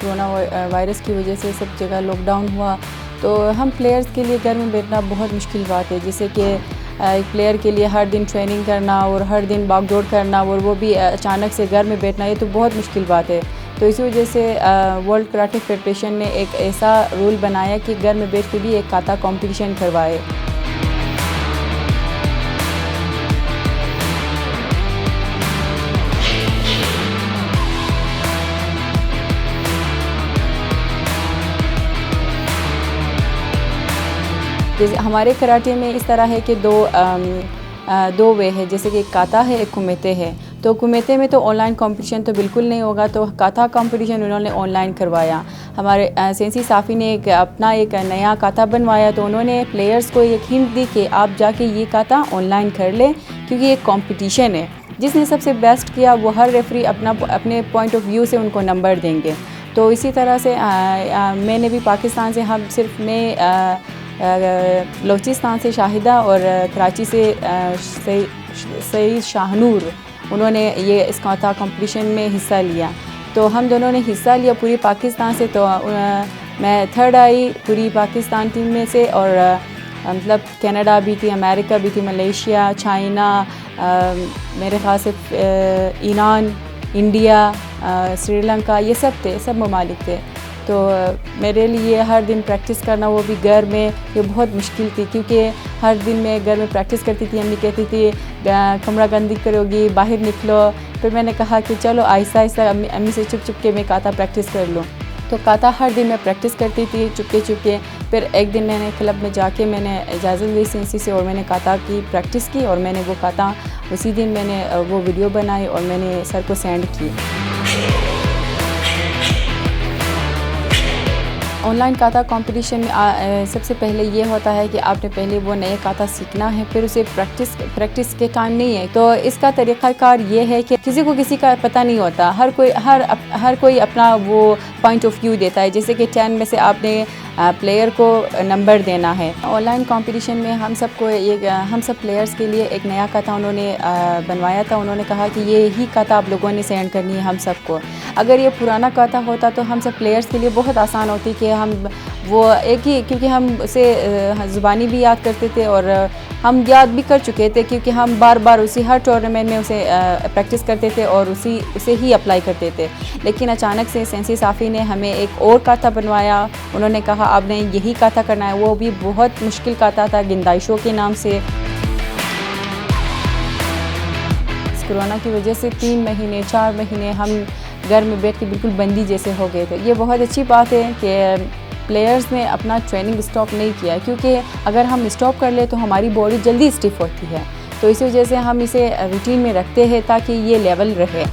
Corona virus की वजह से सब जगह लॉकडाउन हुआ, तो हम प्लेयर्स के लिए घर में बैठना बहुत मुश्किल बात है। जैसे कि एक प्लेयर के लिए हर दिन ट्रेनिंग करना और हर दिन भाग-दौड़ करना और वो भी अचानक से घर में बैठना, ये तो बहुत मुश्किल बात है। तो इसी वजह से वर्ल्ड कराटे फेडरेशन ने एक ऐसा रूल बनाया कि घर में बैठ के भी एक काता कंपटीशन करवाए। जैसे हमारे कराटे में इस तरह है कि दो वे है, जैसे कि एक काता है, एक कुमेते है। तो कुमेते में तो ऑनलाइन कंपटीशन तो बिल्कुल नहीं होगा, तो काता कंपटीशन उन्होंने ऑनलाइन करवाया। हमारे सेंसी साफ़ी ने अपना एक नया काता बनवाया, तो उन्होंने प्लेयर्स को एक हिंट दी कि आप जाके ये काता ऑनलाइन कर लें, क्योंकि ये कंपटीशन है। जिसने सबसे बेस्ट किया वो हर रेफरी अपने पॉइंट ऑफ व्यू से उनको नंबर देंगे। तो इसी तरह से मैंने भी पाकिस्तान से, हम सिर्फ मैं बलोचिस्तान से शाहिदा और कराची से सईद शाहनूर, उन्होंने ये इस काता कंपटीशन में हिस्सा लिया। तो हम दोनों ने हिस्सा लिया पूरी पाकिस्तान से। तो मैं थर्ड आई पूरी पाकिस्तान टीम में से, और मतलब कनाडा भी थी, अमेरिका भी थी, मलेशिया, चाइना, मेरे ख़्याल से ईरान, इंडिया, श्रीलंका, ये सब थे, सब ममालिक थे। तो मेरे लिए हर दिन प्रैक्टिस करना, वो भी घर में, ये बहुत मुश्किल थी, क्योंकि हर दिन मैं घर में प्रैक्टिस करती थी। अम्मी कहती थी कमरा गंदी करोगी, बाहर निकलो। फिर मैंने कहा कि चलो आहिस्ता आहिस्ता अम्मी से चुप के मैं काता प्रैक्टिस कर लूँ। तो काता हर दिन मैं प्रैक्टिस करती थी चुपके। फिर एक दिन मैंने क्लब में जाके मैंने इजाज़त ली सेंसी से, और मैंने काता की प्रैक्टिस की, और मैंने वो काता उसी दिन मैंने वो वीडियो बनाई और मैंने सर को सेंड की। ऑनलाइन काता कंपटीशन में सबसे पहले ये होता है कि आपने पहले वो नए काता सीखना है, फिर उसे प्रैक्टिस के काम नहीं है। तो इसका तरीक़ाकार ये है कि किसी का पता नहीं होता, हर कोई अपना वो पॉइंट ऑफ व्यू देता है। जैसे कि 10 में से आपने प्लेयर को नंबर देना है। ऑनलाइन कंपटीशन में हम सब प्लेयर्स के लिए एक नया काता उन्होंने बनवाया था। उन्होंने कहा कि ये ही काता आप लोगों ने सेंड करनी है हम सबको। अगर ये पुराना काता होता तो हम सब प्लेयर्स के लिए बहुत आसान होती कि हम वो एक ही, क्योंकि हम उसे ज़ुबानी भी याद करते थे और हम याद भी कर चुके थे, क्योंकि हम बार बार उसी हर टूर्नामेंट में उसे प्रैक्टिस करते थे और उसे ही अप्लाई करते थे। लेकिन अचानक से सेंसी साफ़ी ने हमें एक और काता बनवाया। उन्होंने कहा आपने यही काता करना है, वो भी बहुत मुश्किल काता था, गिंदाइशो के नाम से। कोरोना की वजह से 3 महीने 4 महीने हम घर में बैठ के बिल्कुल बंदी जैसे हो गए थे। ये बहुत अच्छी बात है कि प्लेयर्स ने अपना ट्रेनिंग स्टॉप नहीं किया, क्योंकि अगर हम स्टॉप कर ले तो हमारी बॉडी जल्दी स्टिफ होती है। तो इसी वजह से हम इसे रूटीन में रखते हैं ताकि ये लेवल रहे।